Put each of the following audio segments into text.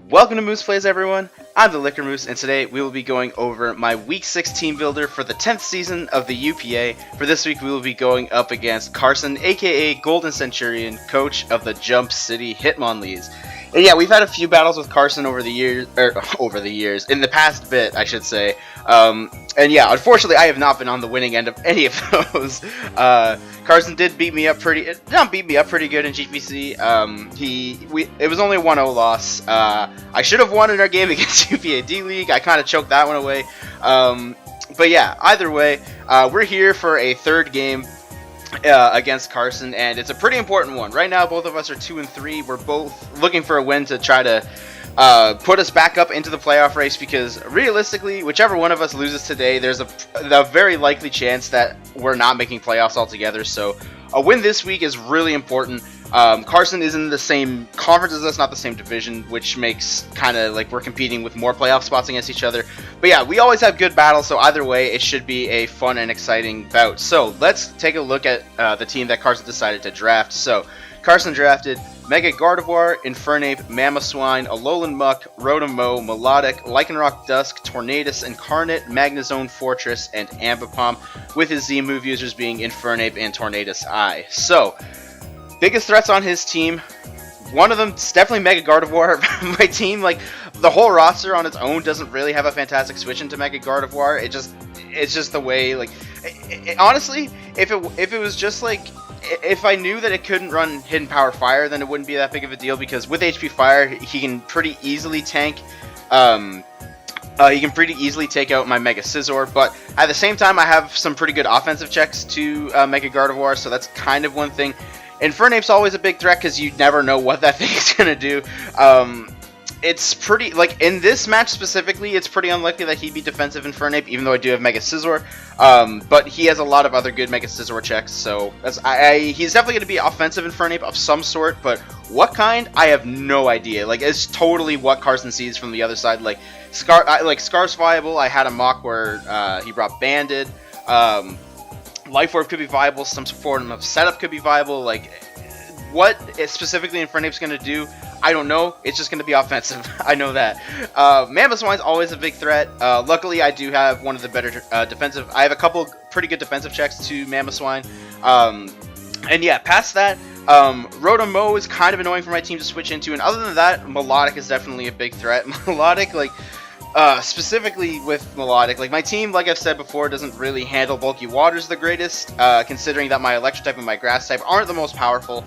Welcome to Moose Plays, everyone. I'm the Liquor Moose, and today we will be going over my Week 6 team builder for the 10th season of the UPA. For this week, we will be going up against Carson, aka Golden Centurion, coach of the Jump City Hitmonlees. And yeah, we've had a few battles with Carson over the years, in the past bit, I should say. And yeah, unfortunately, I have not been on the winning end of any of those. Carson did beat me up pretty good in GPC. It was only a 1-0 loss. I should have won in our game against UPA D-League. I kind of choked that one away. But yeah, either way, we're here for a third game against Carson, and it's a pretty important one. Right now, both of us are 2-3. We're both looking for a win to try to put us back up into the playoff race, because realistically, whichever one of us loses today, there's a very likely chance that we're not making playoffs altogether. So a win this week is really important. Carson is in the same conference as us, not the same division, which makes kind of like we're competing with more playoff spots against each other. But yeah, we always have good battles, so either way, it should be a fun and exciting bout. So let's take a look at the team that Carson decided to draft. So Carson drafted Gardevoir, Infernape, Mamoswine, Alolan Muck, Rotom, Melodic, Lycanroc Dusk, Tornadus Incarnate, Magnezone Fortress, and Ambipom, with his Z move users being Infernape and Tornadus Eye. So, biggest threats on his team, one of them is definitely Gardevoir. My team, like, the whole roster on its own doesn't really have a fantastic switch into Gardevoir. It's just the way, like, honestly, if it was just like, if I knew that it couldn't run Hidden Power Fire, then it wouldn't be that big of a deal, because with HP Fire, he can pretty easily tank. He can pretty easily take out my Mega Scizor, but at the same time, I have some pretty good offensive checks to Gardevoir, so that's kind of one thing. Infernape's always a big threat, because you never know what that thing is going to do. It's pretty, like, in this match specifically, it's pretty unlikely that he'd be defensive Infernape, even though I do have Mega Scizor. But he has a lot of other good Mega Scizor checks, so he's definitely going to be offensive Infernape of some sort, but what kind, I have no idea. Like, it's totally what Carson sees from the other side. Like, Scar's viable. I had a mock where he brought Banded. Life Orb could be viable. Some form of setup could be viable. Like, what specifically Infernape's going to do, I don't know. It's just going to be offensive. I know that. Mamoswine's always a big threat. Luckily, I do have one of the better defensive. I have a couple pretty good defensive checks to Mamoswine. And yeah, past that, Rotom is kind of annoying for my team to switch into. And other than that, Melodic is definitely a big threat. Melodic, like, specifically with Melodic, like, my team, like I've said before, doesn't really handle bulky waters the greatest, considering that my electric type and my grass type aren't the most powerful.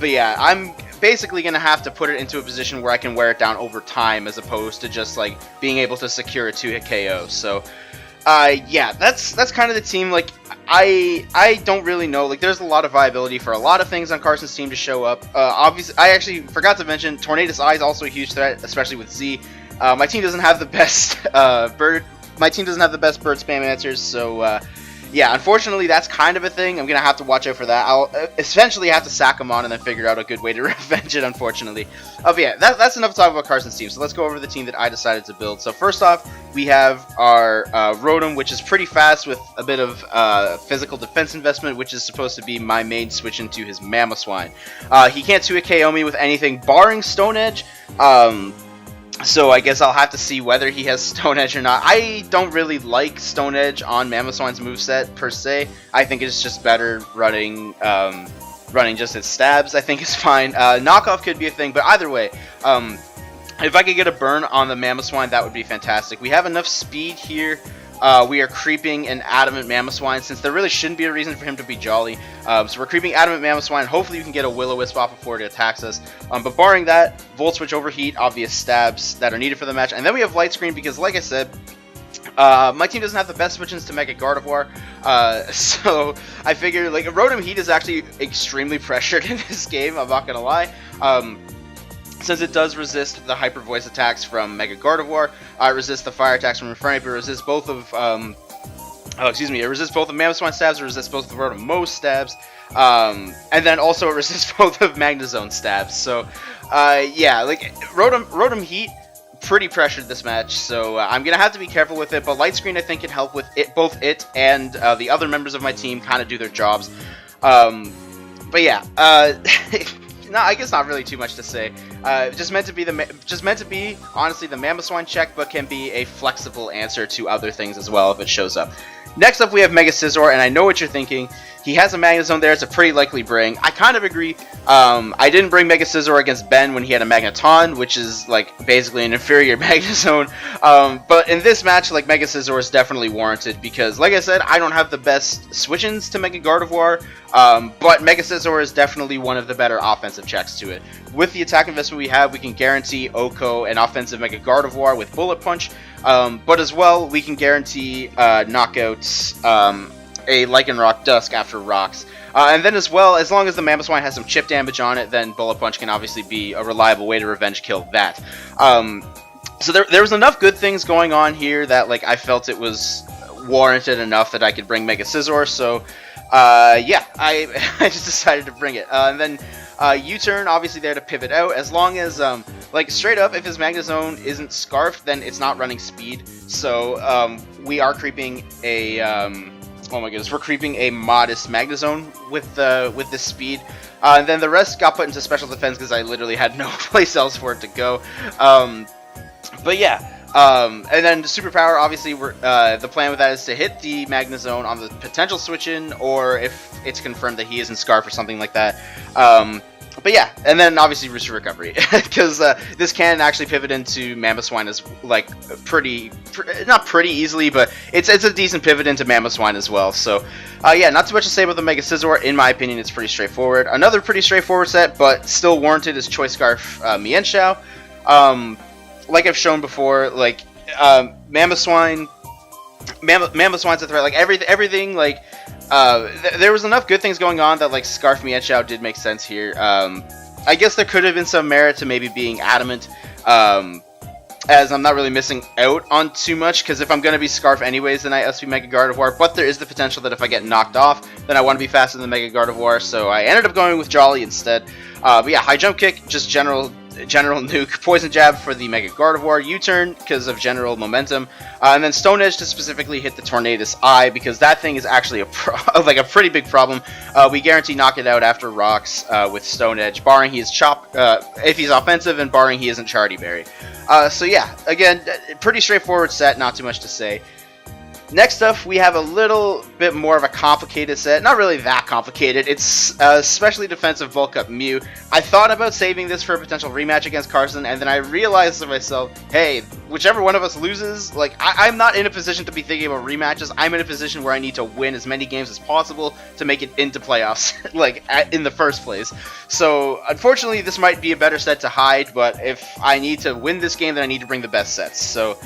But yeah, I'm basically going to have to put it into a position where I can wear it down over time, as opposed to just, like, being able to secure a 2-hit KO. So, yeah, that's kind of the team. Like, I don't really know. Like, there's a lot of viability for a lot of things on Carson's team to show up. Obviously, I actually forgot to mention, Tornadus Eye is also a huge threat, especially with Z. My team doesn't have the best bird spam answers, so yeah, unfortunately, that's kind of a thing. I'm gonna have to watch out for that. I'll essentially have to sack him on and then figure out a good way to revenge it, unfortunately. But yeah, that's enough to talk about Carson's team. So let's go over the team that I decided to build. So first off, we have our Rotom, which is pretty fast with a bit of physical defense investment, which is supposed to be my main switch into his Mamoswine. He can't 2-hit KO me with anything barring Stone Edge. So I guess I'll have to see whether he has Stone Edge or not. I don't really like Stone Edge on Mamoswine's moveset per se. I think it's just better running just its stabs. I think is fine. Knockoff could be a thing, but either way, if I could get a burn on the Mamoswine, that would be fantastic. We have enough speed here. We are creeping an Adamant Mamoswine, since there really shouldn't be a reason for him to be jolly. So we're creeping Adamant Mamoswine. Hopefully we can get a Will-O-Wisp off before it attacks us. But barring that, Volt Switch, Overheat, obvious stabs that are needed for the match. And then we have Light Screen, because like I said, my team doesn't have the best switch-ins to Gardevoir. So I figure, like, Rotom Heat is actually extremely pressured in this game, I'm not going to lie. Since it does resist the Hyper Voice attacks from Gardevoir, it resists the fire attacks from Infernape, it resists both of, it resists both of Mamoswine stabs, it resists both of Rotom stabs, and then also it resists both of Magnezone stabs. So, yeah, like, Rotom Heat, pretty pressured this match, so I'm going to have to be careful with it, but Light Screen I think can help with it, both it and the other members of my team kind of do their jobs. But yeah, no, I guess not really too much to say. Just meant to be honestly the Mamoswine check, but can be a flexible answer to other things as well if it shows up. Next up we have Mega Scizor, and I know what you're thinking. He has a Magnezone there, it's a pretty likely bring. I kind of agree. I didn't bring Mega Scizor against Ben when he had a Magneton, which is like basically an inferior Magnezone. But in this match, like Mega Scizor is definitely warranted because, like I said, I don't have the best switch-ins to Mega Gardevoir, but Mega Scizor is definitely one of the better offensive checks to it. With the attack investment we have, we can guarantee Oko an offensive Mega Gardevoir with Bullet Punch, but as well, we can guarantee knockouts a Lycanroc Dusk after Rocks. And then as well, as long as the Mamoswine has some chip damage on it, then Bullet Punch can obviously be a reliable way to revenge kill that. So there was enough good things going on here that like I felt it was warranted enough that I could bring Mega Scizor, so yeah, I just decided to bring it. And then U-turn, obviously there to pivot out, as long as, like, straight up, if his Magnezone isn't Scarfed, then it's not running speed, so, we are creeping a, oh my goodness, we're creeping a modest Magnezone with this speed, and then the rest got put into special defense because I literally had no place else for it to go, but yeah. And then the superpower, obviously, the plan with that is to hit the Magnezone on the potential switch-in, or if it's confirmed that he isn't Scarf or something like that. But yeah, and then obviously Rooster Recovery, because this can actually pivot into Mamoswine as, like, not pretty easily, but it's a decent pivot into Mamoswine as well. So, yeah, not too much to say about the Mega Scizor. In my opinion, it's pretty straightforward. Another pretty straightforward set, but still warranted, is Choice Scarf Mienshao. Like I've shown before, like, Mamoswine's a threat, like, everything, like, there was enough good things going on that, like, Scarf Mienshao did make sense here. I guess there could have been some merit to maybe being Adamant, as I'm not really missing out on too much, because if I'm going to be Scarf anyways, then I SP Mega Gardevoir, but there is the potential that if I get knocked off, then I want to be faster than Mega Gardevoir, so I ended up going with Jolly instead. But yeah, High Jump Kick, just general nuke, Poison Jab for the Mega Gardevoir, U-turn because of general momentum, and then Stone Edge to specifically hit the Tornadus Eye, because that thing is actually like a pretty big problem. We guarantee knock it out after Rocks with Stone Edge, barring he is if he's offensive, and barring he isn't Chardy Berry. So yeah, again, pretty straightforward set, not too much to say. Next up, we have a little bit more of a complicated set. Not really that complicated. It's especially defensive Volcom Mew. I thought about saving this for a potential rematch against Carson, and then I realized to myself, hey, whichever one of us loses, like, I'm not in a position to be thinking about rematches. I'm in a position where I need to win as many games as possible to make it into playoffs, like, in the first place. So, unfortunately, this might be a better set to hide, but if I need to win this game, then I need to bring the best sets. So,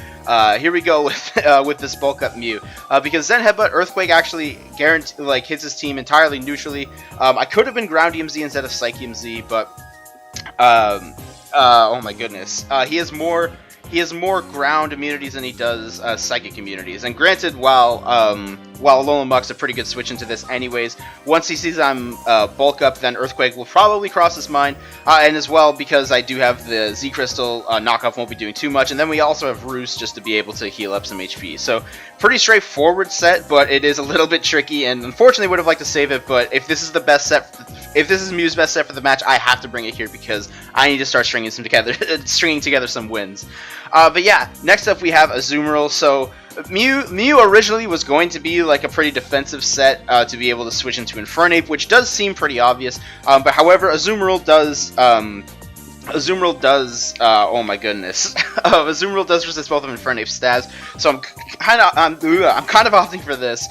here we go with this Volcom Mew. Because Zen Headbutt Earthquake actually hits his team entirely neutrally. I could have been Ground EMZ instead of Psych EMZ, but oh my goodness, he has more ground immunities than he does psychic immunities. And granted, while Alolan a pretty good switch into this anyways, once he sees I'm bulk up, then Earthquake will probably cross his mind. And as well, because I do have the Z Crystal, knockoff won't be doing too much. And then we also have Roost just to be able to heal up some HP. So pretty straightforward set, but it is a little bit tricky. And unfortunately, would have liked to save it. But if this is the best set, if this is Mew's best set for the match, I have to bring it here because I need to start stringing together some wins. But yeah, next up we have Azumarill. So Mew originally was going to be like a pretty defensive set to be able to switch into Infernape, which does seem pretty obvious. But however, Azumarill does oh my goodness, Azumarill does resist both of Infernape's stats, so I'm kind of opting for this.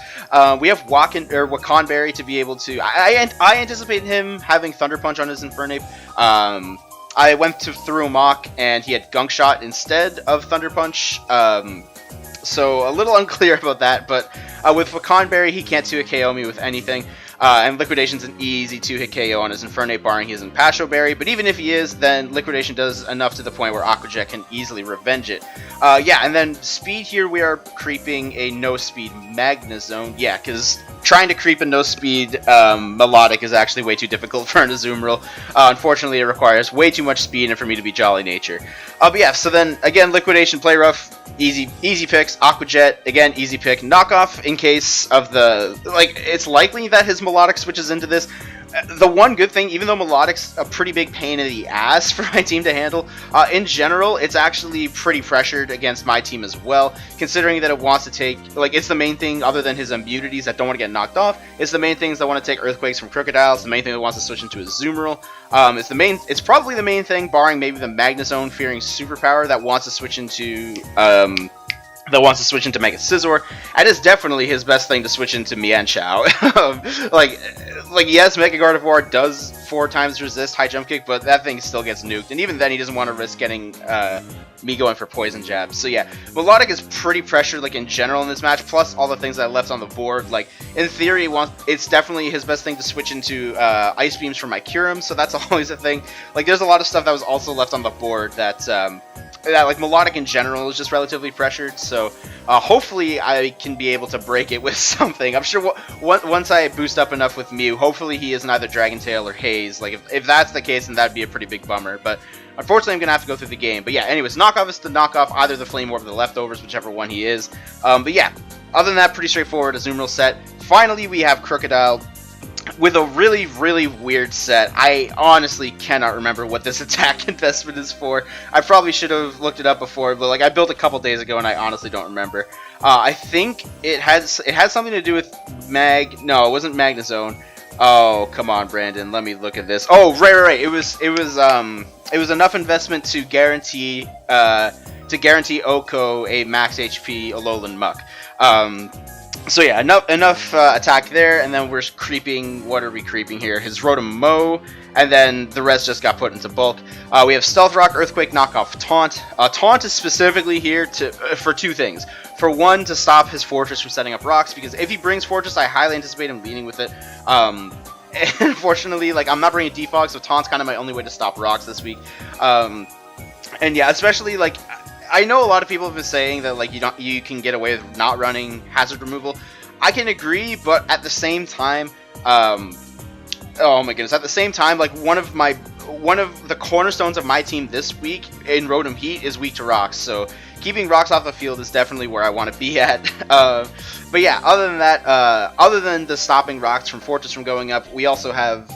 We have Wakan Berry to be able to. I anticipate him having Thunder Punch on his Infernape. I went through a mock and he had Gunk Shot instead of Thunder Punch. So a little unclear about that, but with Wakan Berry, he can't 2-hit KO me with anything. And Liquidation's an easy 2-hit KO on his Infernape, barring he isn't Pasho Berry. But even if he is, then Liquidation does enough to the point where Aquajet can easily revenge it. Yeah, and then speed here, we are creeping a no-speed Magnezone. Yeah, because trying to creep a no-speed Melodic is actually way too difficult for an Azumarill. Unfortunately, it requires way too much speed and for me to be Jolly Nature. But yeah, so then, again, Liquidation, Play Rough, easy picks. Aquajet, again, easy pick. Knockoff in case of the, like, it's likely that his Melodic switches into this. the one good thing, even though Melodic's a pretty big pain in the ass for my team to handle, in general, it's actually pretty pressured against my team as well, considering that it wants to take, like, it's the main thing other than his immunities that don't want to get knocked off. It's the main things that want to take Earthquakes from Krookodile. It's the main thing that wants to switch into a Zoomerl. It's probably the main thing, barring maybe the Magnezone fearing superpower that wants to switch into, Mega Scizor. That is definitely his best thing to switch into Mienshao. like yes, Mega Gardevoir does 4 times resist high jump kick, but that thing still gets nuked, and even then he doesn't want to risk getting me going for poison jab. So yeah, Melodic is pretty pressured, like, in general in this match, plus all the things that I left on the board. Like, in theory, it's definitely his best thing to switch into Ice Beams for my Kyurem, so that's always a thing. Like, there's a lot of stuff that was also left on the board that like, Melodic in general is just relatively pressured, so hopefully I can be able to break it with something. I'm sure once I boost up enough with Mew, hopefully he isn't either Dragon Tail or Haze. Like, if that's the case, then that'd be a pretty big bummer, but unfortunately I'm going to have to go through the game. But yeah, anyways, knockoff is to knock off either the Flame Orb or the Leftovers, whichever one he is. But yeah, other than that, pretty straightforward, a Zoomerl set. Finally, we have Krookodile with a really, really weird set. I honestly cannot remember what this attack investment is for. I probably should have looked it up before, but like, I built a couple days ago and I honestly don't remember. I think it had something to do with No, it wasn't Magnezone. Oh, come on, Brandon. Let me look at this. Oh, right. It was enough investment to guarantee Oko a max HP Alolan Muck. So yeah, enough attack there, and then we're creeping. What are we creeping here? His Rotom, and then the rest just got put into bulk. We have Stealth Rock, Earthquake, Knockoff, Taunt. Taunt is specifically here for 2 things. For one, to stop his Fortress from setting up rocks, because if he brings Fortress, I highly anticipate him leading with it. And unfortunately, like, I'm not bringing Defog, so Taunt's kind of my only way to stop rocks this week. And yeah, especially, like, I know a lot of people have been saying that, like, you can get away with not running hazard removal. I can agree, but at the same time, oh my goodness, at the same time, like, one of the cornerstones of my team this week in Rotom Heat is weak to rocks, so keeping rocks off the field is definitely where I want to be at. But yeah, other than that, other than the stopping rocks from Fortress from going up, we also have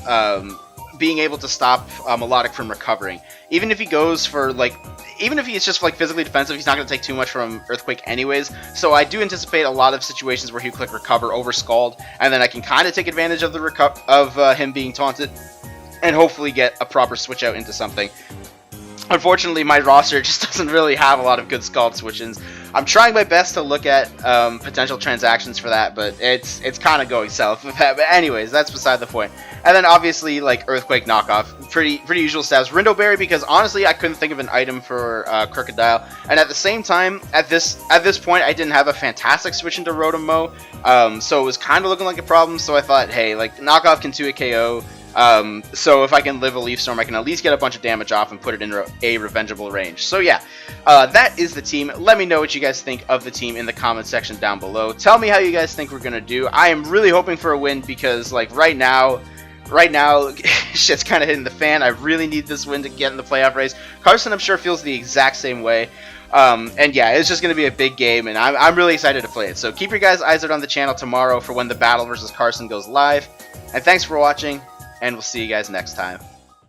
being able to stop Melodic from recovering. Even if he goes for, like, even if he's just, like, physically defensive, he's not going to take too much from Earthquake anyways. So I do anticipate a lot of situations where he'll click Recover over Scald, and then I can kind of take advantage of the him being taunted, and hopefully get a proper switch out into something. Unfortunately, my roster just doesn't really have a lot of good Scald switch-ins. I'm trying my best to look at potential transactions for that, but it's kind of going south with that. But anyways, that's beside the point. And then obviously, like, Earthquake knockoff, pretty usual stats. Rindoberry, because honestly I couldn't think of an item for Krookodile, and at the same time, at this point, I didn't have a fantastic switch into Rotom, so it was kind of looking like a problem. So I thought, hey, like, knockoff can 2-hit KO. So if I can live a Leaf Storm, I can at least get a bunch of damage off and put it in a revengeable range. So yeah, that is the team. Let me know what you guys think of the team in the comment section down below. Tell me how you guys think we're gonna do. I am really hoping for a win, because, like, right now shit's kind of hitting the fan. I really need this win to get in the playoff race. Carson, I'm sure, feels the exact same way. And yeah, it's just going to be a big game, and I'm really excited to play it. So keep your guys' eyes out on the channel tomorrow for when the battle versus Carson goes live. And thanks for watching, and we'll see you guys next time.